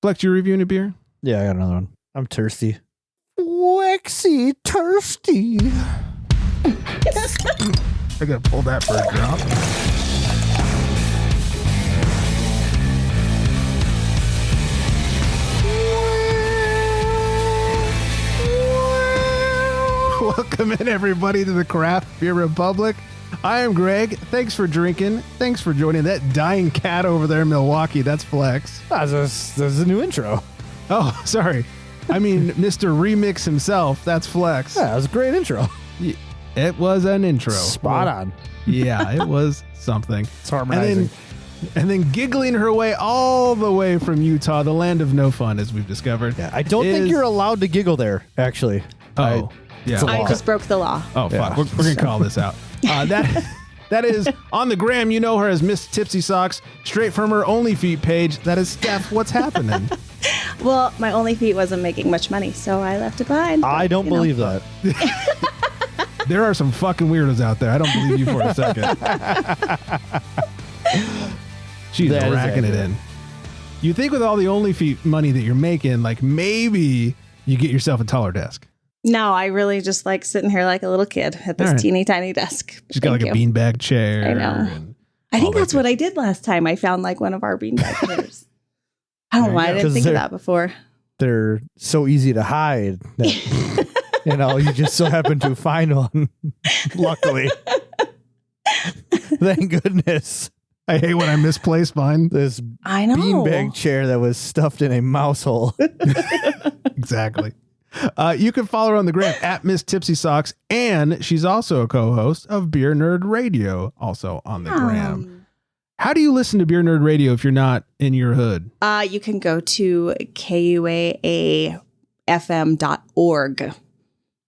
Flex, you reviewing a beer? Yeah, I got another one. I'm thirsty. Waxy thirsty. I gotta pull that for a drop. Welcome in, everybody, to the Craft Beer Republic. I am Greg. Thanks for drinking. Thanks for joining. That dying cat over there in Milwaukee, that's Flex. That's a new intro. Oh, sorry. I mean, Mr. Remix himself, that's Flex. Yeah, that was a great intro. It was an intro. Spot on. Yeah, it was something. It's harmonizing. And then giggling her way all the way from Utah, the land of no fun, as we've discovered. Yeah, I don't think you're allowed to giggle there, actually. Oh, yeah. I just broke the law. Oh, fuck. We're going to call this out. That is on the gram. You know her as Miss Tipsy Socks, straight from her Only Feet page. That is Steph. What's happening? Well, my Only Feet wasn't making much money, so I left it behind. I don't believe that. There are some fucking weirdos out there. I don't believe you for a second. She's racking it in. You think with all the Only Feet money that you're making, like maybe you get yourself a taller desk. No, I really just like sitting here like a little kid at this teeny tiny desk. She's got like a beanbag chair. I know. I think that's what I did last time. I found like one of our beanbag chairs. I don't know why I didn't think of that before. They're so easy to hide that, you just so happen to find one. Luckily. Thank goodness. I hate when I misplace mine. This beanbag chair that was stuffed in a mouse hole. Exactly. You can follow her on the gram at Miss Tipsy Socks, and she's also a co-host of Beer Nerd Radio, also on the gram. How do you listen to Beer Nerd Radio if you're not in your hood? You can go to quaafm.org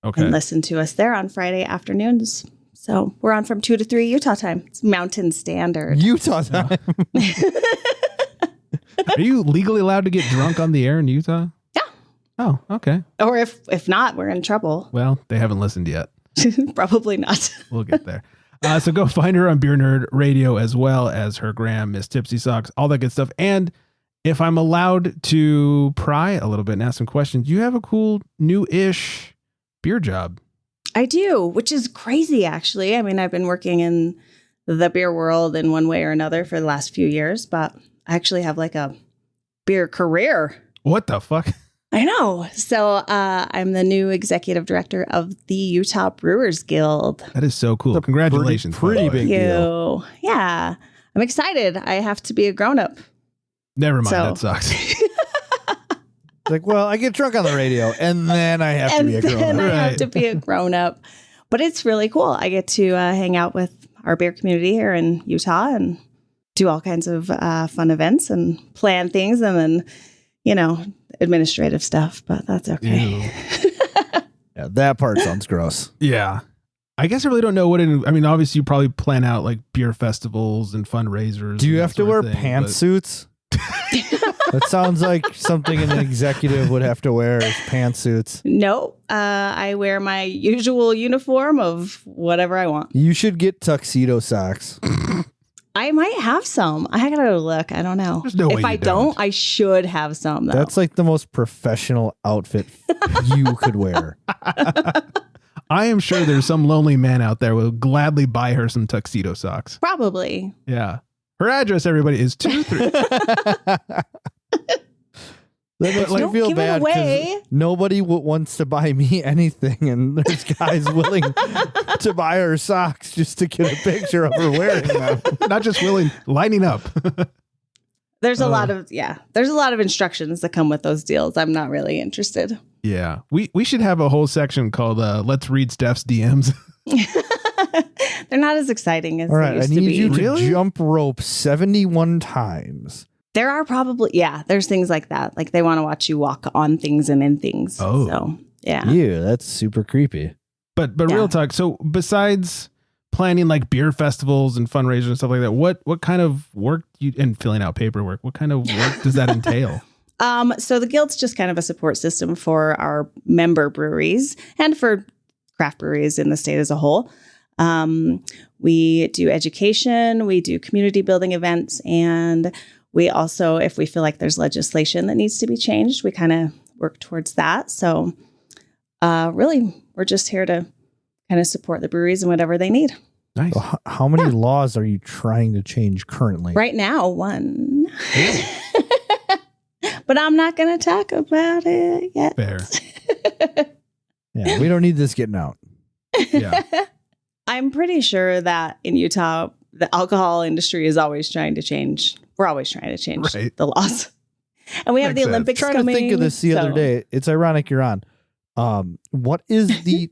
and listen to us there on Friday afternoons. So we're on from 2 to 3 Utah time. It's Mountain Standard. Utah time. Are you legally allowed to get drunk on the air in Utah? Oh, okay. Or if not, we're in trouble. Well, they haven't listened yet. Probably not. We'll get there. So go find her on Beer Nerd Radio as well as her gram, Miss Tipsy Socks, all that good stuff. And if I'm allowed to pry a little bit and ask some questions, you have a cool new-ish beer job. I do, which is crazy, actually. I mean, I've been working in the beer world in one way or another for the last few years, but I actually have like a beer career. What the fuck? I know. So I'm the new executive director of the Utah Brewers Guild. That is so cool. Congratulations. Pretty big deal. Yeah. I'm excited. I have to be a grown-up. Never mind. That sucks. It's like, well, I get drunk on the radio and then I have to be a grown-up. I have to be a grown-up. But it's really cool. I get to hang out with our beer community here in Utah and do all kinds of fun events and plan things and then, administrative stuff, but that's okay. Yeah, that part sounds gross. Yeah. I guess I really don't know obviously you probably plan out like beer festivals and fundraisers. Do you have to wear pantsuits? That sounds like something an executive would have to wear is pantsuits. No, I wear my usual uniform of whatever I want. You should get tuxedo socks. I might have some. I gotta look. I don't know. There's no way if I don't, I should have some, though. That's like the most professional outfit you could wear. I am sure there's some lonely man out there who will gladly buy her some tuxedo socks. Probably. Yeah. Her address, everybody, is 23. I feel bad because nobody wants to buy me anything, and there's guys willing to buy her socks just to get a picture of her wearing them. Not just willing, lining up. There's a lot of instructions that come with those deals. I'm not really interested. Yeah, we should have a whole section called "Let's Read Steph's DMs." They're not as exciting as they used to be. I need you to jump rope 71 times. There are probably, there's things like that. Like they want to watch you walk on things and in things. Oh. So, yeah. Yeah, that's super creepy. But real talk. So besides planning like beer festivals and fundraisers and stuff like that, what kind of work and filling out paperwork, what kind of work does that entail? So the Guild's just kind of a support system for our member breweries and for craft breweries in the state as a whole. We do education, we do community building events, and We also, if we feel like there's legislation that needs to be changed, we kind of work towards that. So really, we're just here to kind of support the breweries and whatever they need. Nice. So how many laws are you trying to change currently? Right now, one. But I'm not going to talk about it yet. Fair. Yeah, we don't need this getting out. Yeah. I'm pretty sure that in Utah, the alcohol industry is always trying to change. We're always trying to change the laws. And we have Makes the Olympics Trying coming. to think of this the other day. It's ironic you're on. What is the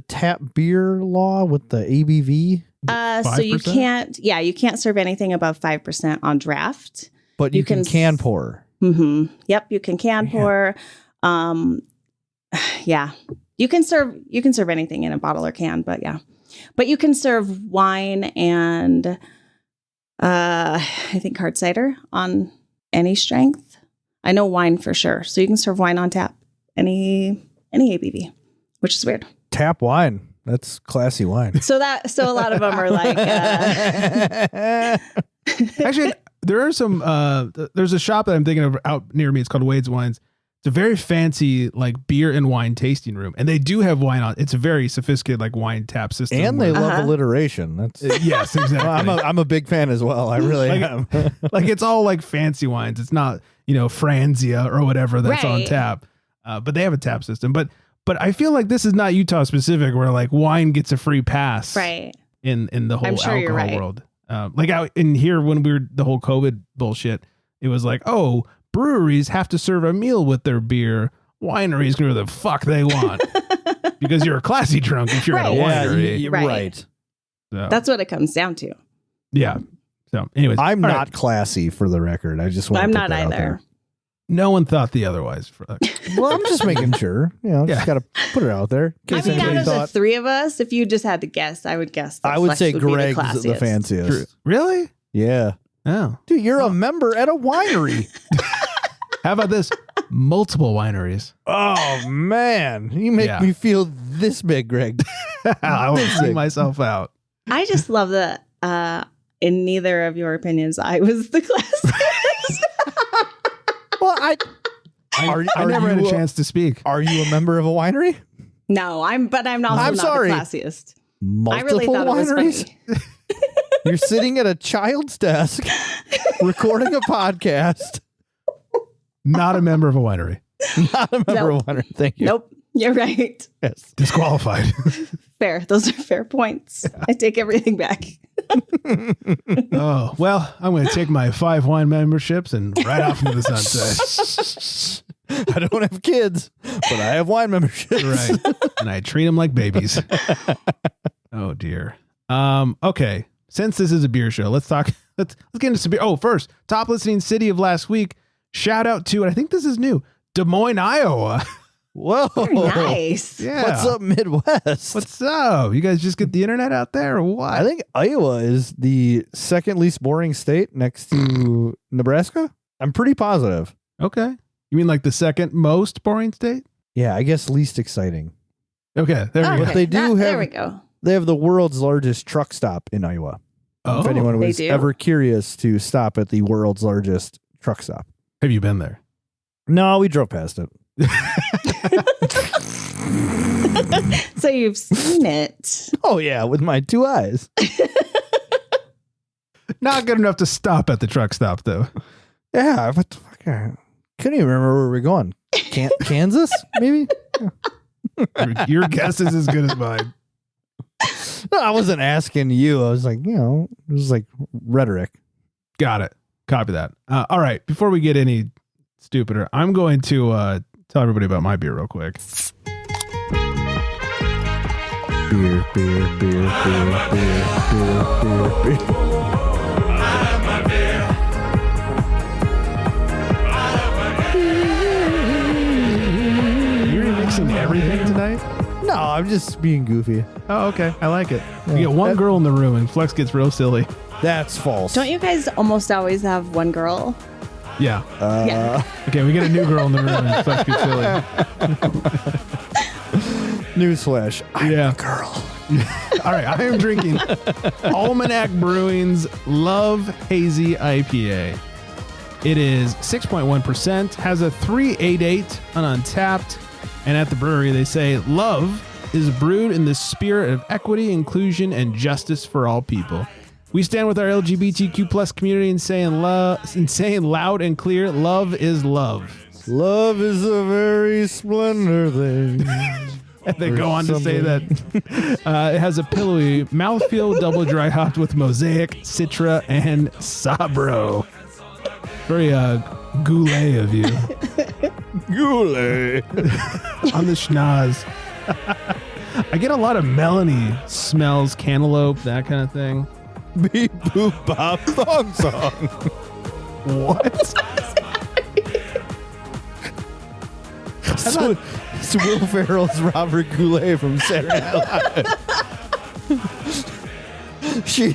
tap beer law with the ABV? So you can't serve anything above 5% on draft. But you can pour. Mm-hmm. Yep, you can pour. Yeah, you can serve anything in a bottle or can, but yeah, but you can serve wine and I think hard cider on any strength. I know wine for sure, so you can serve wine on tap, any ABV, which is weird. Tap wine. That's classy wine. So a lot of them are like. Actually, there are some. There's a shop that I'm thinking of out near me. It's called Wade's Wines. It's a very fancy like beer and wine tasting room, and they do have wine on. It's a very sophisticated like wine tap system, and they love alliteration. That's yes, exactly. I'm a big fan as well. I really am. Like it's all like fancy wines. It's not Franzia or whatever that's on tap, but they have a tap system. But I feel like this is not Utah specific, where like wine gets a free pass, right? In the whole alcohol world. Like out in here when we were the whole COVID bullshit, it was like, oh, breweries have to serve a meal with their beer. Wineries can do the fuck they want because you're a classy drunk if you're at a winery. Right. So, that's what it comes down to. Yeah. So anyways, I'm not classy for the record. I just want I'm to not either. No one thought the otherwise. Well, I'm just making sure. Just got to put it out there. I mean, out of the three of us, if you just had to guess, I would guess. I would say Greg's the fanciest. fanciest. Really? Yeah. Oh, dude, you're a member at a winery. How about this? Multiple wineries. Oh man, you make me feel this big, Greg. I will see myself out. I just love that. In neither of your opinions, I was the classiest. Well, I never had a chance to speak. Are you a member of a winery? No, but I'm not the classiest. Multiple I really thought wineries? It was funny. You're sitting at a child's desk recording a podcast. Not a member of a winery. Not a member of a winery. Thank you. Nope. You're right. Yes. Disqualified. Fair. Those are fair points. I take everything back. Oh, well, I'm going to take my 5 wine memberships and ride off into the sunset. I don't have kids, but I have wine memberships. Right. And I treat them like babies. Oh, dear. Okay. Since this is a beer show, let's get into some beer. Oh, first, top listening city of last week. Shout out to, and I think this is new, Des Moines, Iowa. Whoa. Very nice. Yeah. What's up, Midwest? What's up? You guys just get the internet out there or what? I think Iowa is the second least boring state next to Nebraska. I'm pretty positive. Okay. You mean like the second most boring state? Yeah, I guess least exciting. Okay. There we go. But they do have, there we go. They have the world's largest truck stop in Iowa. Oh, if anyone was ever curious to stop at the world's largest truck stop. Have you been there? No, we drove past it. So you've seen it. Oh, yeah, with my 2 eyes. Not good enough to stop at the truck stop, though. Yeah, what the fuck? I couldn't even remember where we're going. Kansas, maybe? Your guess is as good as mine. No, I wasn't asking you. I was like, it was like rhetoric. Got it. Copy that. All right. Before we get any stupider, I'm going to tell everybody about my beer real quick. Beer, beer, beer, beer, beer, beer, beer, beer. You're remixing everything tonight? No, I'm just being goofy. Oh, okay. I like it. You get one girl in the room and Flex gets real silly. That's false. Don't you guys almost always have one girl? Yeah. Yeah. Okay, we get a new girl in the room and Flex gets silly. Newsflash. I'm Yeah. a girl. All right, I am drinking Almanac Brewing's Love Hazy IPA. It is 6.1%, has a 3.88 on Untapped, and at the brewery they say love is brewed in the spirit of equity, inclusion, and justice for all people. We stand with our LGBTQ plus community and saying loud and clear, love is love. Love is a very splendor thing. And they go on to say that it has a pillowy mouthfeel, double dry hopped with Mosaic, Citra, and Sabro. Very goulet of you. Goulet. On the schnoz. I get a lot of Melanie smells, cantaloupe, that kind of thing. Beep boop bop thong song. What? So, it's Will Ferrell's Robert Goulet from Saturday Night Live. She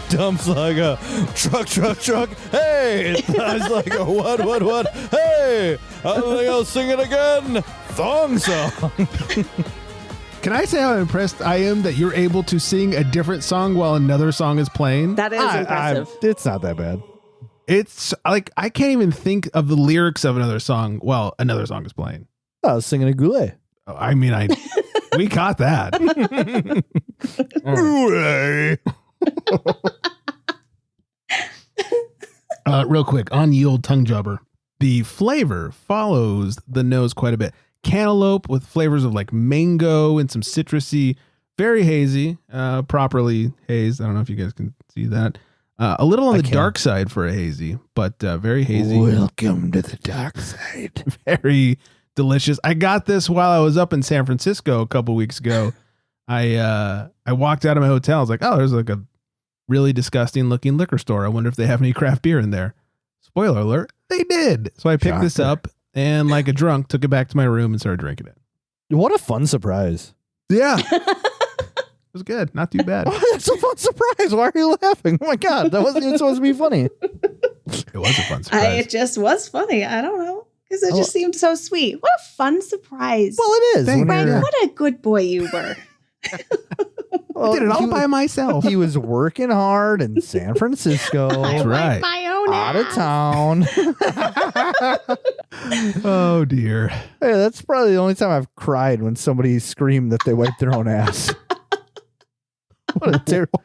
dumps like a truck. Hey! I was like a what? Hey! I think I'll sing it again. Thong song. Can I say how impressed I am that you're able to sing a different song while another song is playing? That is impressive. It's not that bad. It's like I can't even think of the lyrics of another song while another song is playing. I was singing a Goulet. Oh, I mean, we caught that. Real quick, on the old tongue jobber, the flavor follows the nose quite a bit. Cantaloupe with flavors of like mango and some citrusy, very hazy, properly hazed. I don't know if you guys can see that. A little on the dark side for a hazy, but very hazy. Welcome to the dark side. Very delicious. I got this while I was up in San Francisco a couple weeks ago. I walked out of my hotel. I was like, oh, there's like a really disgusting looking liquor store. I wonder if they have any craft beer in there. Spoiler alert, they did. So I picked this up and like a drunk took it back to my room and started drinking it. What a fun surprise. Yeah. It was good. Not too bad. Oh, that's a fun surprise. Why are you laughing? Oh my God. That wasn't even supposed to be funny. It was a fun surprise. It just was funny. I don't know. Because it just seemed so sweet. What a fun surprise. Well, it is. Greg, what a good boy you were. I did it all by myself. He was working hard in San Francisco. That's right. My own out of town. Oh, dear. Hey, that's probably the only time I've cried when somebody screamed that they wiped their own ass. What a terrible.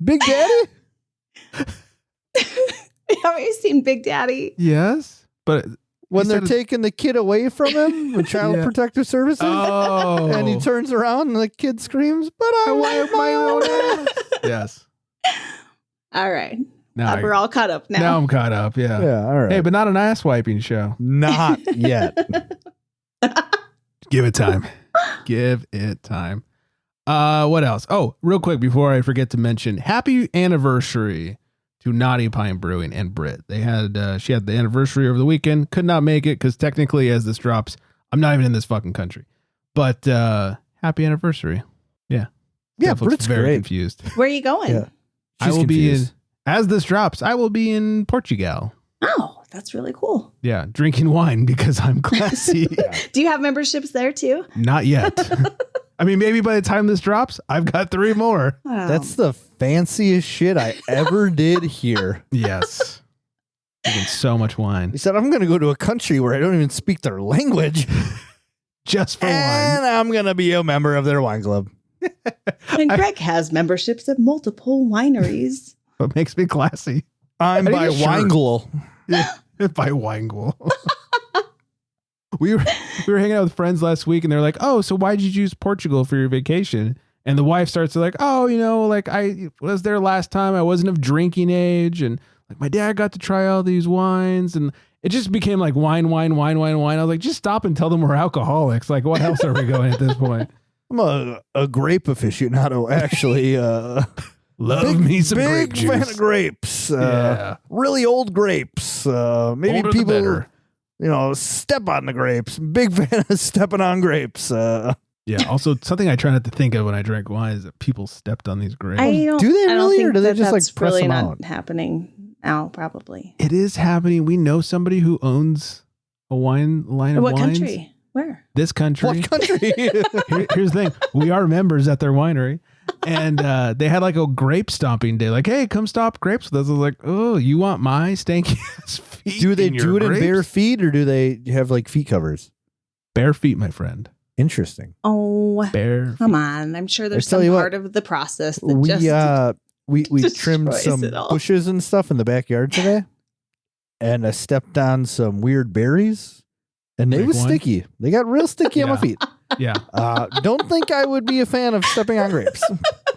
Big Daddy? Have you seen Big Daddy? Yes, but when they're taking the kid away from him with Child Protective Services, and he turns around and the kid screams, "But I wiped my own ass." Yes. All right. We're all caught up now. Now I'm caught up. Yeah. Yeah. All right. Hey, but not an ass wiping show. Not yet. Give it time. Give it time. What else? Oh, real quick before I forget to mention, happy anniversary to Naughty Pine Brewing and Britt. They had she had the anniversary over the weekend. Could not make it because technically, as this drops, I'm not even in this fucking country. But happy anniversary. Yeah. Yeah, Britt's very great. confused. Where are you going? Yeah. I will be in, as this drops, I will be in Portugal. Oh, that's really cool. Yeah, drinking wine because I'm classy. Do you have memberships there too? Not yet. I mean, maybe by the time this drops, I've got 3 more. Oh. That's the fanciest shit I ever did here. Yes. Drinking so much wine. He said, I'm going to go to a country where I don't even speak their language. Just for and wine. I'm going to be a member of their wine club. And Greg has memberships at multiple wineries. What makes me classy? I'm by Wrangle. Yeah, by Wrangle. We were hanging out with friends last week and they're like, oh, so why did you choose Portugal for your vacation? And the wife starts to like, oh, you know, like I was there last time. I wasn't of drinking age. And like my dad got to try all these wines. And it just became like wine. I was like, just stop and tell them we're alcoholics. Like, what else are we going at this point? I'm a grape aficionado, actually. Love me some grape juice. Big fan of grapes. Really old grapes. Maybe Older people, the better. step on the grapes. Big fan of stepping on grapes. Yeah. Also, something I try not to think of when I drink wine is that people stepped on these grapes. Do they really, or do they just like press really them not out? happening now? Probably. It is happening. We know somebody who owns a line of wines. What country? Where? This country. What country? Here's the thing. We are members at their winery. And they had like a grape stomping day. Like, hey, come stomp grapes with us. I was like, oh, you want my stanky ass feet? Do they do it in bare feet or do they have like feet covers? Bare feet, my friend. Interesting. Oh, bare come on. I'm sure there's some part of the process that we trimmed some bushes and stuff in the backyard today. And I stepped on some weird berries and they was sticky. They got real sticky on my feet. Yeah. Don't think I would be a fan of stepping on grapes.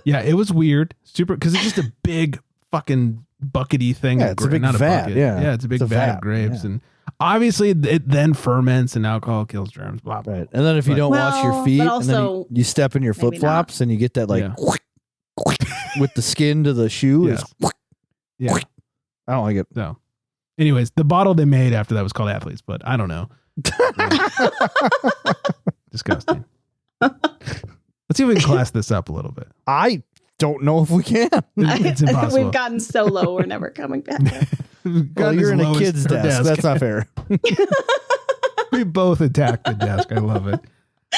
Yeah, it was weird. Super, because it's just a big fucking buckety thing. Yeah, it's a big vat. Yeah, it's a big vat of grapes. Yeah. And obviously it then ferments and alcohol kills germs. Blah, blah. Right. And then if you don't wash your feet and then you step in your flip-flops and you get that like with the skin to the shoe. Yes. Yeah. I don't like it. So anyways, the bottle they made after that was called Athletes, but I don't know. Disgusting. Let's see if we can class this up a little bit. I don't know if we can. It's impossible. We've gotten so low, we're never coming back. Well, you're in a kid's desk. That's not fair. We both attacked the desk. I love it.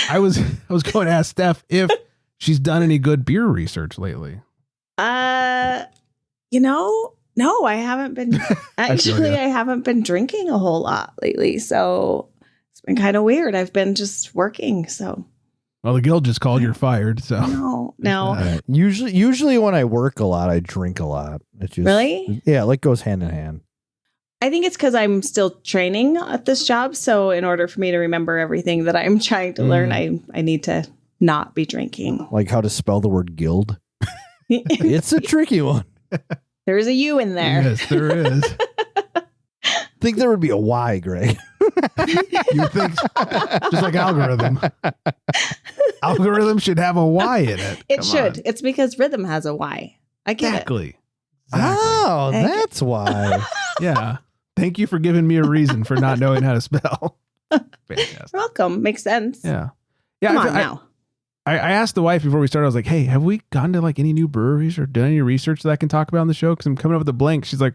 I was going to ask Steph if she's done any good beer research lately. No, I haven't been. Actually, I haven't been drinking a whole lot lately, so it's been kind of weird. I've been just working, so. Well, the guild just called you're fired, so. No. Usually when I work a lot, I drink a lot. It's just, really? Yeah, like goes hand in hand. I think it's because I'm still training at this job, so in order for me to remember everything that I'm trying to learn, I need to not be drinking. Like how to spell the word guild. It's a tricky one. There's a U in there. Yes, there is. I think there would be a Y, Greg. You think just like algorithm. Algorithm should have a Y in it. It should. On. It's because rhythm has a Y. I get it. Oh, that's why. Yeah. Thank you for giving me a reason for not knowing how to spell. Fantastic. You're welcome. Makes sense. Yeah. Come on now. I asked the wife before we started, I was like, hey, have we gone to like any new breweries or done any research that I can talk about on the show? Because I'm coming up with a blank. She's like,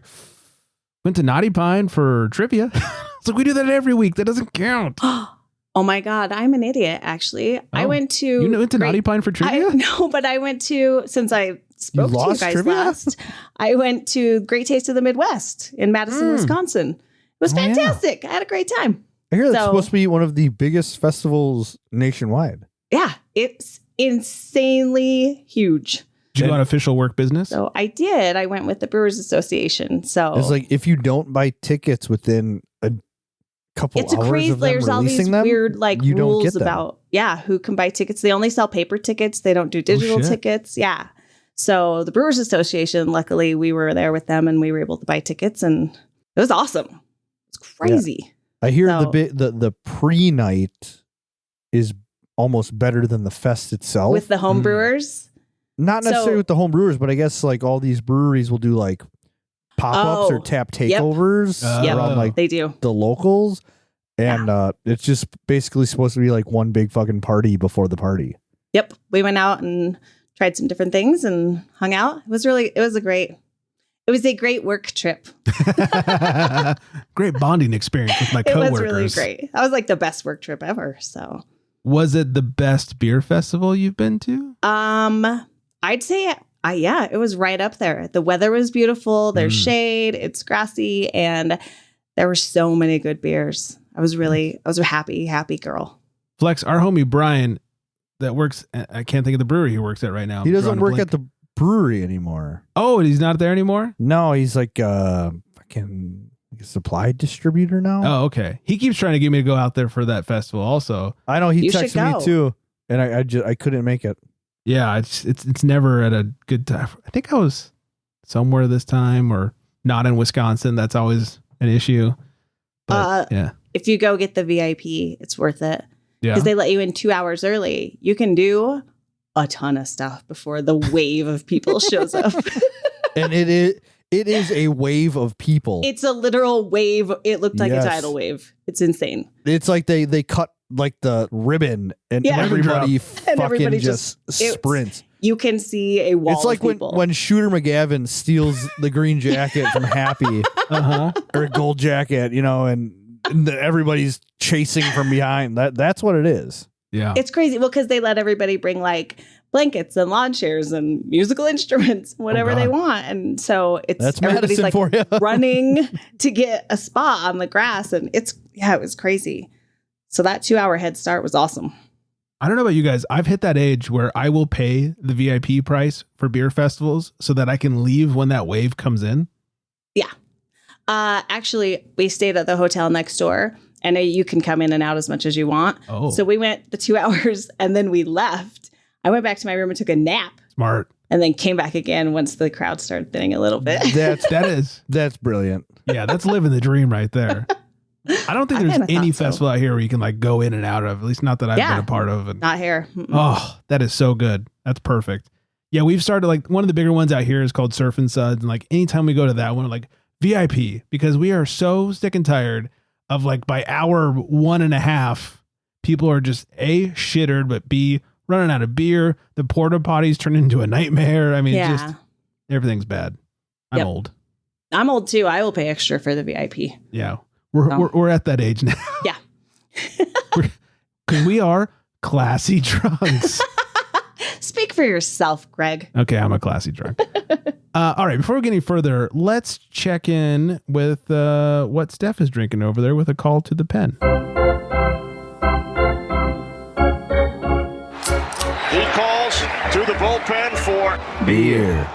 went to Naughty Pine for trivia. It's like, we do that every week. That doesn't count. Oh my God. I'm an idiot, actually. I went to... You went to Naughty Pine for trivia? No, but I went to, since I spoke to you guys trivia? Last, I went to Great Taste of the Midwest in Madison, Wisconsin. It was fantastic. I had a great time. I hear that's supposed to be one of the biggest festivals nationwide. Yeah, it's insanely huge. Did you go on official work business? So I did. I went with the Brewers Association. So it's like if you don't buy tickets within a couple hours crazy, of them there's all these them, weird like rules about who can buy tickets. They only sell paper tickets. They don't do digital tickets. Yeah. So the Brewers Association, luckily we were there with them and we were able to buy tickets and it was awesome. It's crazy. Yeah. I hear the pre-night is almost better than the fest itself. With the home brewers? Not necessarily with the home brewers, but I guess like all these breweries will do like pop-ups or tap takeovers around like they do. The locals. And it's just basically supposed to be like one big fucking party before the party. Yep. We went out and tried some different things and hung out. It was a great work trip. Great bonding experience with my coworkers. It was really great. That was like the best work trip ever. So was it the best beer festival you've been to? I'd say it was right up there. The weather was beautiful. There's shade. It's grassy, and there were so many good beers. I was a happy girl. Flex, our homie Brian, that works. I can't think of the brewery he works at right now. He doesn't work at the brewery anymore. Oh, he's not there anymore? No, he's like fucking supply distributor now. Oh, okay. He keeps trying to get me to go out there for that festival also. I know, he texted me too, and I couldn't make it. Yeah, it's never at a good time. I think I was somewhere this time or not in Wisconsin. That's always an issue. But, if you go get the VIP, it's worth it. Yeah. Because they let you in 2 hours early. You can do a ton of stuff before the wave of people shows up. And it is a wave of people. It's a literal wave. It looked like a tidal wave. It's insane. It's like they cut like the ribbon and everybody fucking just sprints. You can see a wall. It's like when Shooter McGavin steals the green jacket from Happy or a gold jacket, and everybody's chasing from behind. That's what it is. Yeah. It's crazy. Well, because they let everybody bring like blankets and lawn chairs and musical instruments, whatever they want. And so that's everybody's medicine for you. running to get a spot on the grass. And it was crazy. So that 2-hour head start was awesome. I don't know about you guys. I've hit that age where I will pay the VIP price for beer festivals so that I can leave when that wave comes in. Yeah. Actually, we stayed at the hotel next door, and you can come in and out as much as you want. Oh. So we went the 2 hours and then we left. I went back to my room and took a nap. Smart. And then came back again once the crowd started thinning a little bit. That's brilliant. Yeah, that's living the dream right there. I don't think there's any festival out here where you can like go in and out of, at least not that I've been a part of. And, not here. Oh, that is so good. That's perfect. Yeah, we've started like one of the bigger ones out here is called Surf and Suds. And like anytime we go to that one, we're like VIP, because we are so sick and tired of like by hour 1.5, people are just A, shittered, but B, running out of beer. The porta potties turn into a nightmare. I mean, just everything's bad. I'm old. I'm old too. I will pay extra for the VIP. Yeah. We're at that age now. Yeah. Because we are classy drunks. Speak for yourself, Greg. Okay, I'm a classy drunk. All right, before we get any further, let's check in with what Steph is drinking over there with a call to the pen. He calls to the bullpen for beer.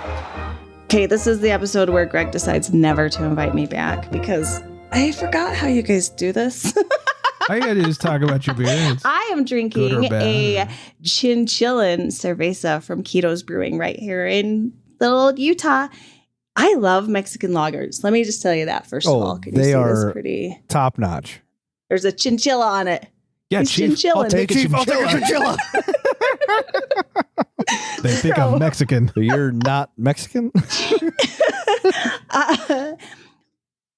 Okay, this is the episode where Greg decides never to invite me back because I forgot how you guys do this. All you gotta do is talk about your beer. I am drinking a chinchillin cerveza from Keto's Brewing right here in little Utah. I love Mexican lagers. Let me just tell you that first of all. Can you see this pretty top notch? There's a chinchilla on it. Yeah, He's Chief. I'll take a chinchilla. They think I'm Mexican. So you're not Mexican?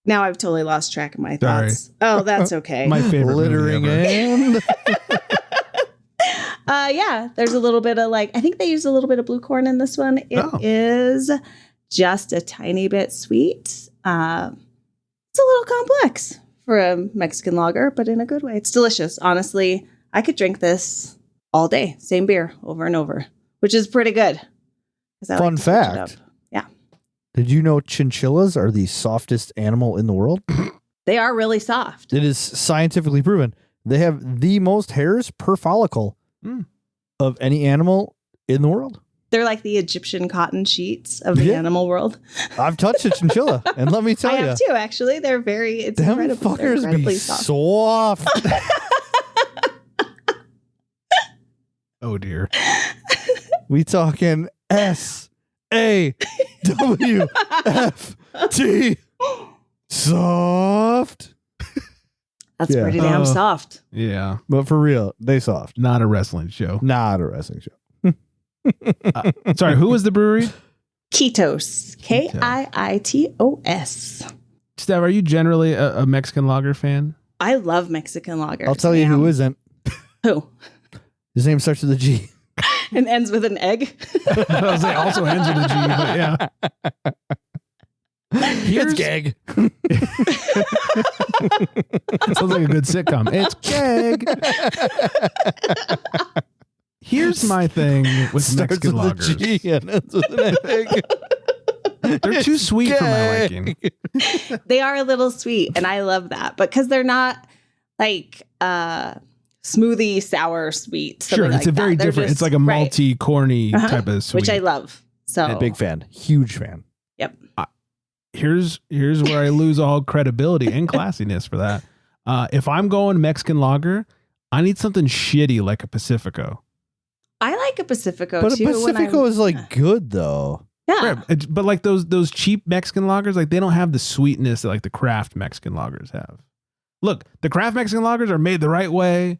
Now I've totally lost track of my thoughts. Oh, that's okay. My favorite littering and yeah, there's a little bit of I think they use a little bit of blue corn in this one. It is just a tiny bit sweet. It's a little complex for a Mexican lager, but in a good way. It's delicious. Honestly, I could drink this all day. Same beer over and over, which is pretty good. Fun fact. Yeah. Did you know chinchillas are the softest animal in the world? They are really soft. It is scientifically proven. They have the most hairs per follicle of any animal in the world. They're like the Egyptian cotton sheets of the animal world. I've touched a chinchilla, and let me tell you. I have too, actually. They're it's them incredible. fuckers They're incredibly be soft. Oh, dear. We talking SAWFT. Soft. That's pretty damn soft. Yeah. But for real, they soft. Not a wrestling show. Not a wrestling show. Sorry, who was the brewery? Ketos. Kiitos. Steph, are you generally a Mexican lager fan? I love Mexican lagers. I'll tell you who isn't. Who? His name starts with a G. And ends with an egg. I was like, also ends with a G, but yeah. It's gag. Sounds like a good sitcom. It's gag. Here's my thing with Mexican lagers. G and ends with an egg. They're too sweet for my liking. They are a little sweet, and I love that. But because they're not like smoothie sour sweet. Sure, it's a very different. It's like a malty, corny type of sweet, which I love. So a big fan, huge fan. Yep. Here's where I lose all credibility and classiness for that. If I'm going Mexican lager, I need something shitty like a Pacifico. I like a Pacifico but too. But a Pacifico is like good though. Yeah. Right. But like those cheap Mexican lagers, like they don't have the sweetness that like the craft Mexican lagers have. Look, the craft Mexican lagers are made the right way,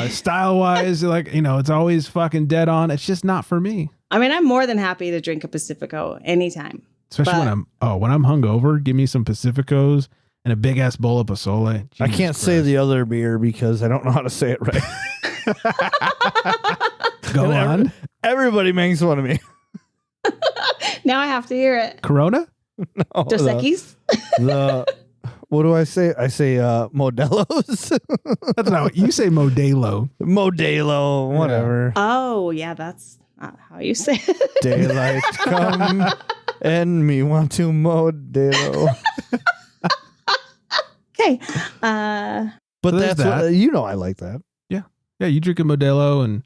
style wise. Like, it's always fucking dead on. It's just not for me. I mean, I'm more than happy to drink a Pacifico anytime. Especially when I'm hungover, give me some Pacificos and a big ass bowl of pozole. I can't say the other beer because I don't know how to say it right. Go on. Everybody makes fun of me. Now I have to hear it. Corona? No, Dos Equis? What do I say? I say Modelo's. That's not what you say. Modelo. Modelo, whatever. Oh yeah, that's not how you say it. Daylight come and me want to Modelo. Okay. But So that's that. what, you know, I like that. Yeah, you drink a Modelo, and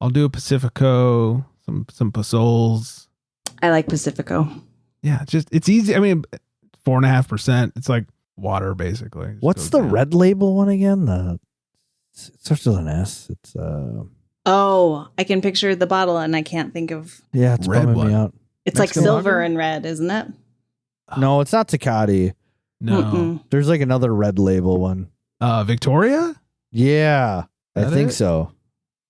I'll do a Pacifico, some Pasols. I like Pacifico. Yeah, it's easy. I mean, 4.5%. It's like water, basically. Just What's goes the down. red label one again? It starts with an S. It's Oh, I can picture the bottle and I can't think of. yeah, it's Red bumming one. me out. It's Mexican like silver lager? and red, isn't it? No, it's not Tecate. No. Mm-mm. There's like another red label one. Victoria? Yeah, I That think it? so.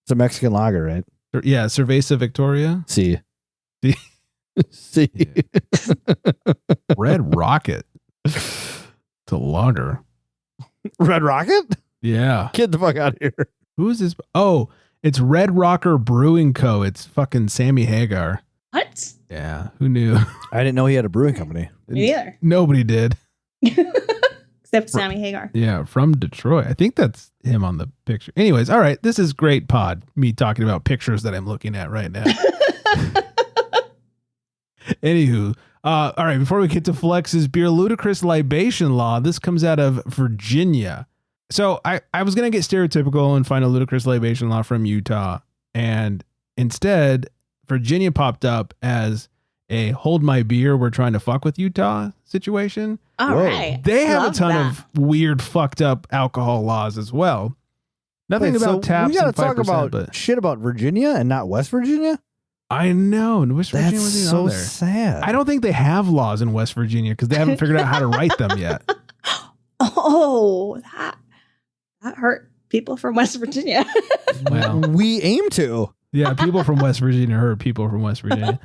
It's a Mexican lager, right? Yeah, Cerveza Victoria. See. See? See. Red Rocket. It's a lager. Red Rocket? Yeah. Get the fuck out of here. Who is this? Oh, it's Red Rocker Brewing Co. It's fucking Sammy Hagar. What? Yeah. Who knew? I didn't know he had a brewing company. Me neither. Nobody did. Except Sammy Hagar. Yeah, from Detroit. I think that's him on the picture. Anyways, all right. This is great pod. Me talking about pictures that I'm looking at right now. Anywho, all right. Before we get to Flex's beer ludicrous libation law, this comes out of Virginia. So I was gonna get stereotypical and find a ludicrous libation law from Utah, and instead Virginia popped up as a hold my beer, we're trying to fuck with Utah situation. All Whoa. right. They have Love a ton that. of weird, fucked up alcohol laws as well. Nothing Wait, about so taps. we gotta and talk 5%, about but shit about Virginia and not West Virginia? I know. And West Virginia That's wasn't so on there. sad. I don't think they have laws in West Virginia because they haven't figured out how to write them yet. Oh, that hurt people from West Virginia. Well, We aim to. yeah, people from West Virginia hurt people from West Virginia.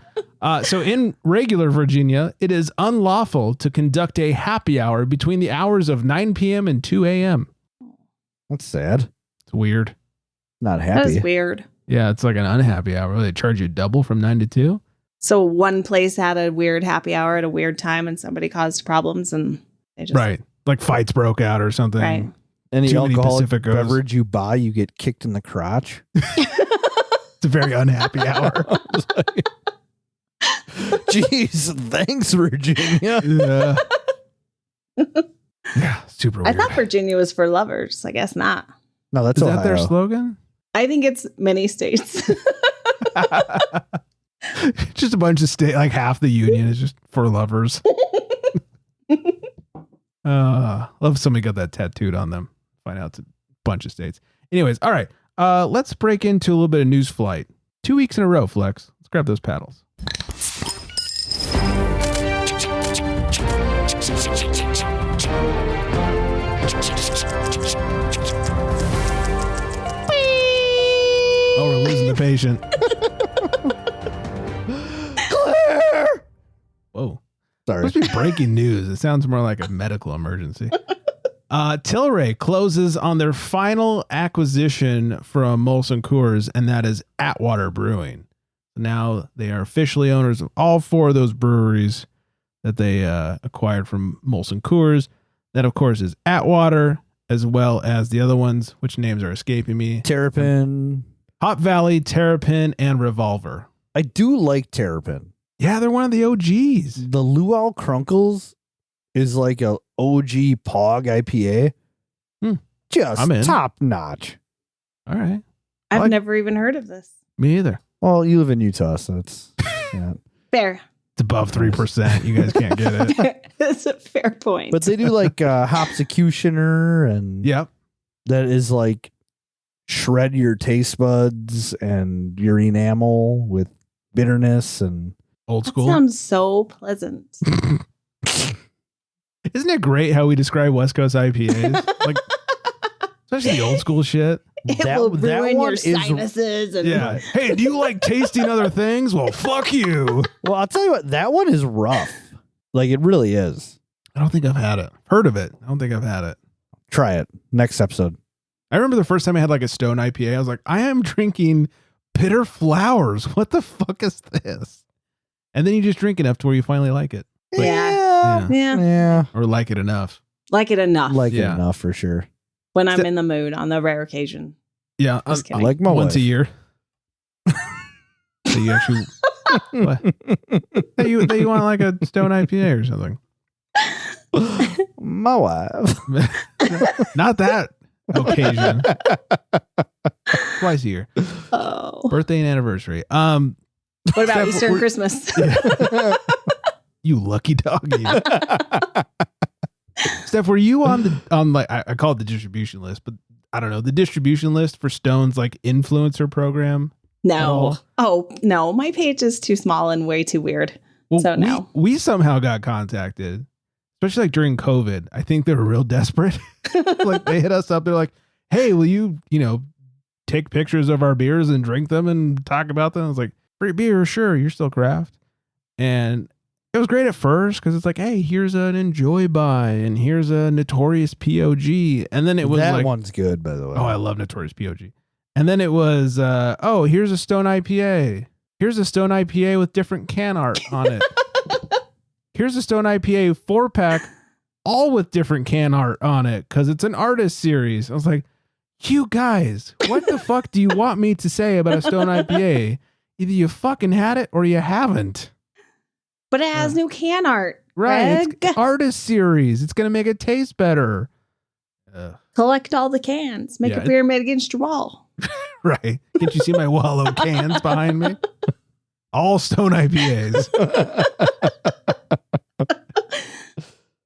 So in regular Virginia, it is unlawful to conduct a happy hour between the hours of 9 p.m. and 2 a.m. That's sad. It's weird. Not That happy. is weird. Yeah, it's like an unhappy hour. They charge you double from 9 to 2. So one place had a weird happy hour at a weird time and somebody caused problems and they just Right. Like fights broke out or something. Right. Any Too many alcoholic Pacificos. beverage you buy, you get kicked in the crotch. It's a very unhappy hour. Jeez, thanks, Virginia. Yeah. Yeah, super I weird. thought Virginia was for lovers. I guess not. No, that's Is Ohio. that their slogan? I think it's many states. Just a bunch of state, like half the union is just for lovers. Love if somebody got that tattooed on them. Find out it's a bunch of states. Anyways, all right. Let's break into a little bit of news flight. 2 weeks in a row, Flex. Let's grab those paddles. Oh, we're losing the patient. Claire! Whoa. Sorry. Must be breaking news. It sounds more like a medical emergency. Tilray closes on their final acquisition from Molson Coors, and that is Atwater Brewing. Now they are officially owners of all 4 of those breweries that they acquired from Molson Coors. That, of course, is Atwater, as well as the other ones, which names are escaping me. Terrapin. Hop Valley, Terrapin, and Revolver. I do like Terrapin. Yeah, they're one of the OGs. The Luau Crunkles is like a OG Pog IPA. Just I'm in. top notch. All right. I've Like- never even heard of this. Me either. Well, you live in Utah, so it's yeah. Fair. It's above 3%. You guys can't get it. That's a fair point. But they do like Hopsecutioner, and Yep. that is like shred your taste buds and your enamel with bitterness and Old that school. sounds so pleasant. Isn't it great how we describe West Coast IPAs? Like, especially the old school shit. It That- will that ruin one your is- sinuses. And Yeah. Hey, do you like tasting other things? Well, fuck you. well, I'll tell you what, that one is rough. Like it really is. I don't think I've had it. Heard of it. I don't think I've had it. Try it next episode. I remember the first time I had like a Stone IPA, I was like, I am drinking bitter flowers. What the fuck is this? And then you just drink enough to where you finally like it. Yeah. Yeah. Yeah. Or like it enough. Like it enough Like it Yeah. enough for sure. when I'm in the mood on the rare occasion. Yeah. Just kidding. Like my once wife. a year. that you actually what? that you want like a Stone IPA or something. My wife. Not that occasion. Twice a year. Oh. Birthday and anniversary. What about Steph, Easter and Christmas? You lucky doggy. Steph, were you on like I call it the distribution list, but I don't know, the distribution list for Stone's like influencer program? No. Oh, no. My page is too small and way too weird. Well, so no. We somehow got contacted, especially like during COVID. I think they were real desperate. Like they hit us up. They're like, hey, will you take pictures of our beers and drink them and talk about them? I was like, free beer, sure. You're still craft. And it was great at first because it's like, hey, here's an Enjoy By and here's a Notorious POG. And then it was that like, one's good, by the way. Oh, I love Notorious POG. And then it was, oh, here's a Stone IPA. Here's a Stone IPA with different can art on it. Here's a Stone IPA 4-pack, all with different can art on it because it's an artist series. I was like, you guys, what the fuck do you want me to say about a Stone IPA? Either you fucking had it or you haven't. But it has new can art. Right. Greg. It's artist series. It's going to make it taste better. Collect all the cans. Make a pyramid against your wall. Right. Can't you see my wall of cans behind me? All Stone IPAs.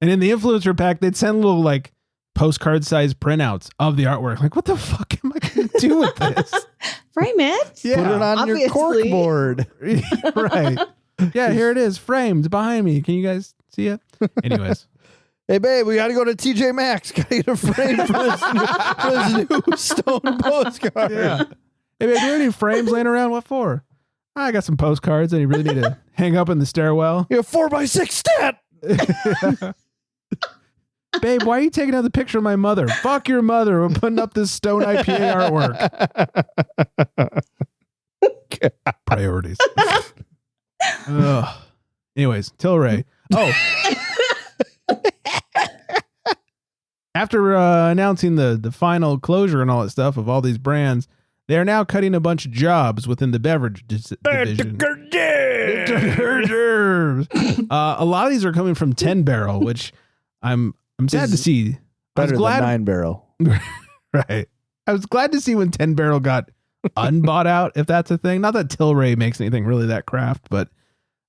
And in the influencer pack, they'd send little like postcard size printouts of the artwork. Like, what the fuck am I going to do with this? Frame it. Yeah. Put it on your cork board. Right. Yeah, here it is, framed behind me. Can you guys see it? Anyways. Hey, babe, we got to go to TJ Maxx. Got to get a frame for this new Stone postcard. Yeah. Hey, babe, do you have any frames laying around? What for? I got some postcards that you really need to hang up in the stairwell. You have 4x6 stat. Babe, why are you taking another picture of my mother? Fuck your mother. We're putting up this Stone IPA artwork. Priorities. Ugh. Anyways, Tilray. Oh. After announcing the final closure and all that stuff of all these brands, they are now cutting a bunch of jobs within the beverage division. A lot of these are coming from 10 Barrel, which I'm sad to see. Better than 9 Barrel. Right. I was glad to see when 10 Barrel got unbought out, if that's a thing. Not that Tilray makes anything really that craft, but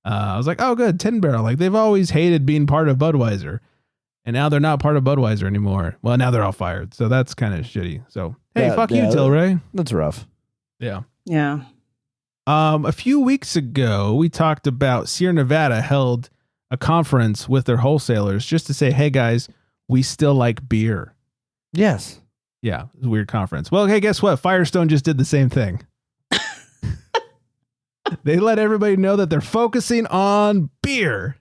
I was like, oh, good, 10 Barrel. Like, they've always hated being part of Budweiser, and now they're not part of Budweiser anymore. Well, now they're all fired, so that's kind of shitty. So, hey, fuck you, Tilray. That's rough. Yeah. Yeah. A few weeks ago, we talked about Sierra Nevada held a conference with their wholesalers just to say, hey, guys, we still like beer. Yes. Yeah, it was a weird conference. Well, hey, guess what? Firestone just did the same thing. They let everybody know that they're focusing on beer.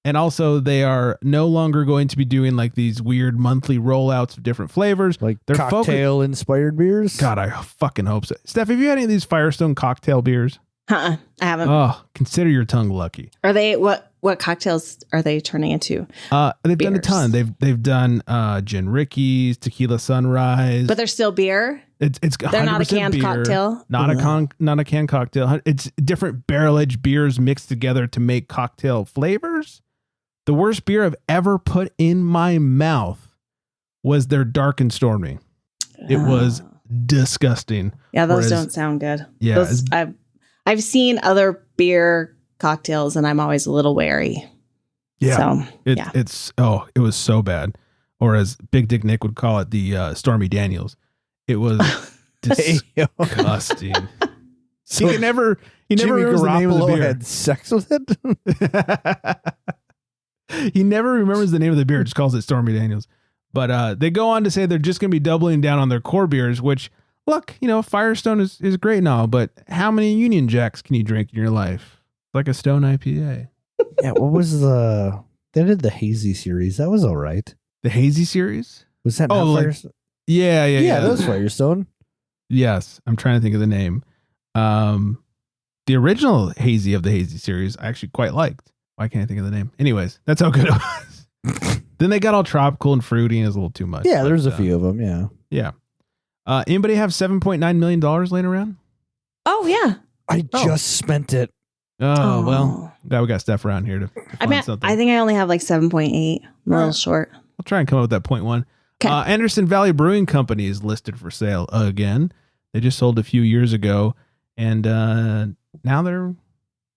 And also, they are no longer going to be doing like these weird monthly rollouts of different flavors. Like they're cocktail-inspired beers? God, I fucking hope so. Steph, have you had any of these Firestone cocktail beers? I haven't. Oh, consider your tongue lucky. Are they what cocktails are they turning into? They've done a ton. They've done Gin Rickeys, Tequila Sunrise. But they're still beer? It's they're not a canned beer, cocktail? Not a canned cocktail. It's different barrel-aged beers mixed together to make cocktail flavors. The worst beer I've ever put in my mouth was their Dark and Stormy. It was disgusting. Yeah, those don't sound good. Yeah. Those, I've seen other beer cocktails and I'm always a little wary. Yeah. So, it was so bad. Or as Big Dick Nick would call it, the Stormy Daniels. It was disgusting. So he never Jimmy remembers the name of the beer. Had sex with it? He never remembers the name of the beer, just calls it Stormy Daniels. But they go on to say they're just going to be doubling down on their core beers, which, look, Firestone is great and all, but how many Union Jacks can you drink in your life? Like a Stone IPA. Yeah, what was they did the Hazy series. That was all right. The Hazy series? Was that not Firestone? Yeah. That was Firestone. Yes, I'm trying to think of the name. The original Hazy of the Hazy series I actually quite liked. Why can't I think of the name? Anyways, that's how good it was. Then they got all tropical and fruity and it was a little too much. Yeah, there's a few of them, yeah. Yeah. Anybody have $7.9 million laying around? Oh, yeah. I just spent it. Oh, well, glad we got Steph around here to find something. I think I only have like 7.8. I'm a little short. I'll try and come up with that 0.1. Anderson Valley Brewing Company is listed for sale again. They just sold a few years ago, and now they're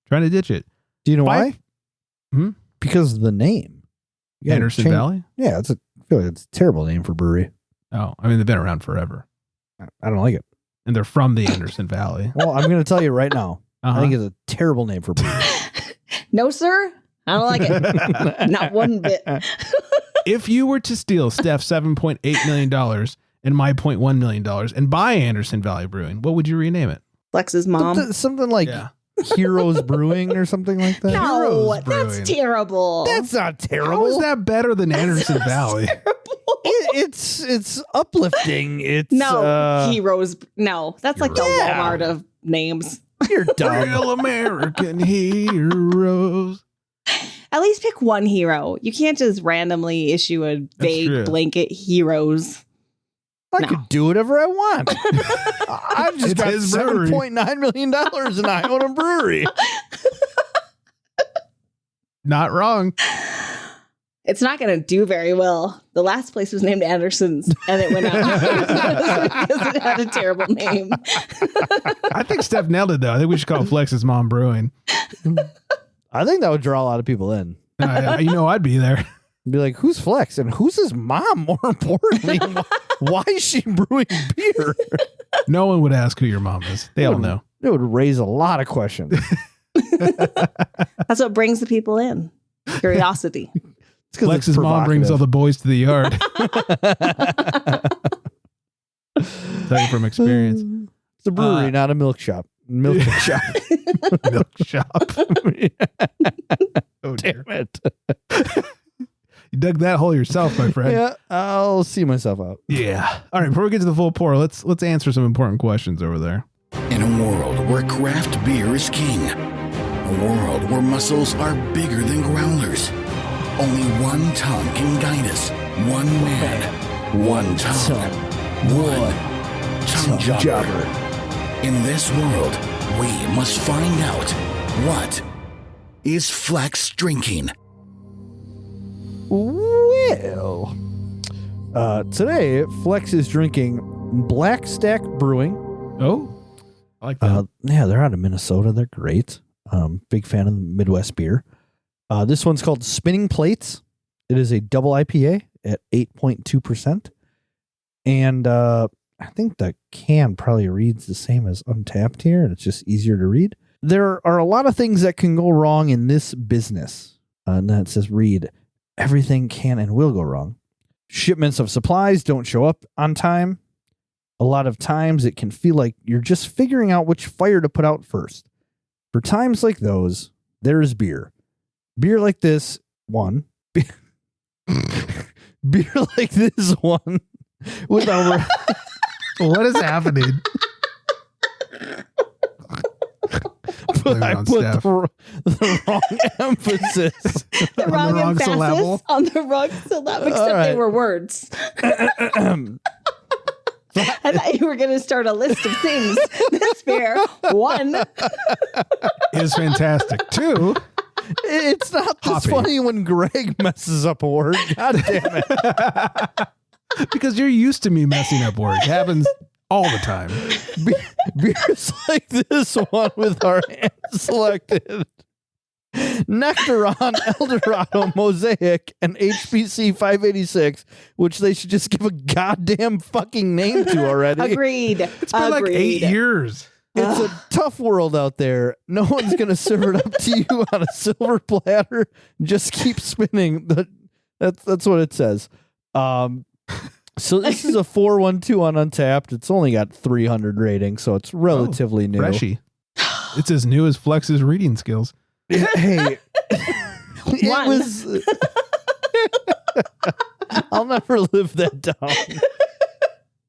trying to ditch it. Do you know why? Because of the name. Anderson Valley? Yeah, I feel like it's a terrible name for brewery. Oh, I mean, they've been around forever. I don't like it. And they're from the Anderson Valley. Well, I'm going to tell you right now. I think it's a terrible name for brewery. No, sir. I don't like it. Not one bit. If you were to steal Steph's $7.8 million and my $0.1 million and buy Anderson Valley Brewing, what would you rename it? Flex's mom. Something like Heroes Brewing or something like that. No, that's terrible. That's not terrible. How is that better than Anderson Valley? It's uplifting. It's Heroes. No, that's like the Walmart of names. You're dumb. Real American heroes. At least pick one hero. You can't just randomly issue a vague blanket heroes. I could do whatever I want. I've just got $7.9 million and I own a brewery. Not wrong. It's not going to do very well. The last place was named Anderson's, and it went out because it had a terrible name. I think Steph nailed it, though. I think we should call Flex's Mom Brewing. I think that would draw a lot of people in. I'd be there. Be like, who's Flex? And who's his mom, more importantly? Why is she brewing beer? No one would ask who your mom is. They all know. It would raise a lot of questions. That's what brings the people in. Curiosity. Flex's mom brings all the boys to the yard. Tell you from experience. It's a brewery, not a milk shop. Milk shop. Milk shop. Oh, damn it. You dug that hole yourself, my friend. Yeah, I'll see myself out. Yeah. All right, before we get to the full pour, let's answer some important questions over there. In a world where craft beer is king, a world where muscles are bigger than growlers, only one tongue can guide us. One man, one tongue, one tongue jobber. In this world, we must find out what is Flex drinking. Well, today Flex is drinking Black Stack Brewing. Oh, I like that. Yeah, they're out of Minnesota. They're great. Big fan of the Midwest beer. This one's called Spinning Plates. It is a double IPA at 8.2%. And I think the can probably reads the same as Untapped here, and it's just easier to read. There are a lot of things that can go wrong in this business. And then it says, read, everything can and will go wrong. Shipments of supplies don't show up on time. A lot of times it can feel like you're just figuring out which fire to put out first. For times like those, there is beer. Beer like this, one. Beer like this one. With our... What is happening? I put the wrong emphasis. The wrong emphasis syllable. On the wrong syllable, except they were words. I thought you were going to start a list of things. This beer, one, is fantastic. Two, it's not this funny when Greg messes up a word. God damn it. Because you're used to me messing up words. It happens all the time. Beers like this one with our hand selected. Nectaron, Eldorado, Mosaic, and HPC 586, which they should just give a goddamn fucking name to already. Agreed. It's been like 8 years. It's a tough world out there. No one's going to serve it up to you on a silver platter. Just keep spinning. That's what it says. So this is a 412 on Untapped. It's only got 300 ratings, so it's relatively new. Freshy. It's as new as Flex's reading skills. Hey, it was. I'll never live that down.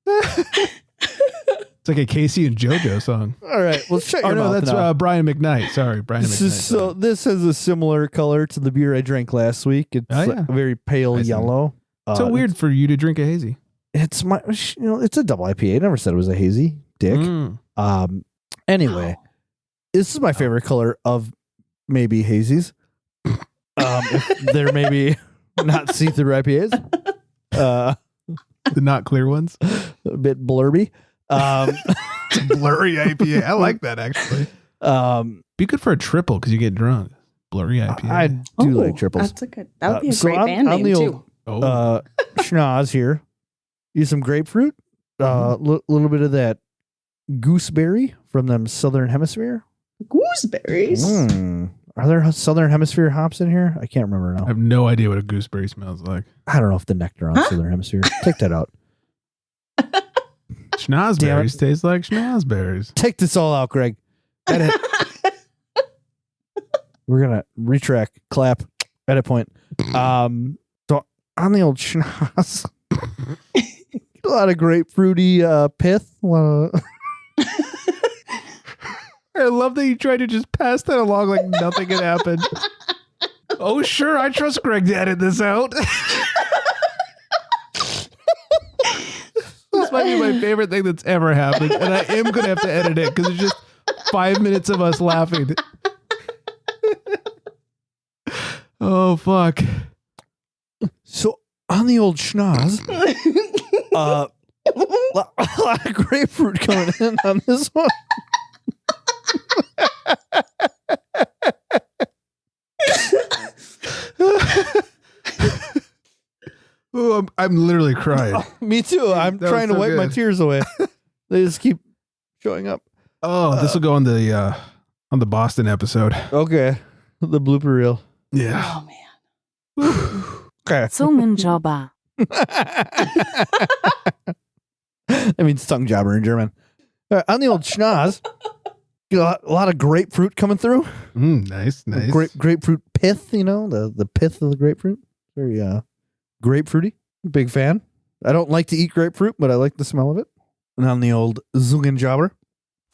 It's like a Casey and JoJo song. All right, well, shut your mouth. That's Brian McKnight. Sorry, Brian McKnight. This has a similar color to the beer I drank last week. It's very pale yellow. So weird for you to drink a hazy. It's it's a double IPA. I never said it was a hazy, dick. Anyway, This is my favorite color of maybe hazies. If they're maybe not see-through IPAs. The not clear ones. A bit blurby. It's a blurry IPA. I like that actually. Be good for a triple because you get drunk. Blurry IPA. I do like triples. That would be a So great I'm band name the too. old schnoz here. Use some grapefruit. Little bit of that gooseberry from them Southern Hemisphere. Gooseberries. Are there Southern Hemisphere hops in here? I can't remember now. I have no idea what a gooseberry smells like. I don't know if the nectar on Southern Hemisphere. Take that out. Schnozberries taste like schnozberries. Take this all out, Greg. Edit. We're gonna retract, clap, edit point. So on the old schnoz, a lot of grapefruity pith. I love that you tried to just pass that along like nothing had happened. Oh, sure. I trust Greg to edit this out. This might be my favorite thing that's ever happened. And I am going to have to edit it because it's just 5 minutes of us laughing. Oh, fuck. So on the old schnoz, a lot of grapefruit coming in on this one. Ooh, I'm literally crying. Me too. I'm That trying to was so wipe my good. tears away. They just keep showing up. Oh, this will go on the Boston episode. Okay. The blooper reel. Yeah. Oh man. Okay. Zungenjobber. I mean, tongue jobber in German. On the old schnoz, got a lot of grapefruit coming through. Nice. Grapefruit pith, the pith of the grapefruit. Very grapefruity. Big fan. I don't like to eat grapefruit, but I like the smell of it. And on the old Zungenjobber.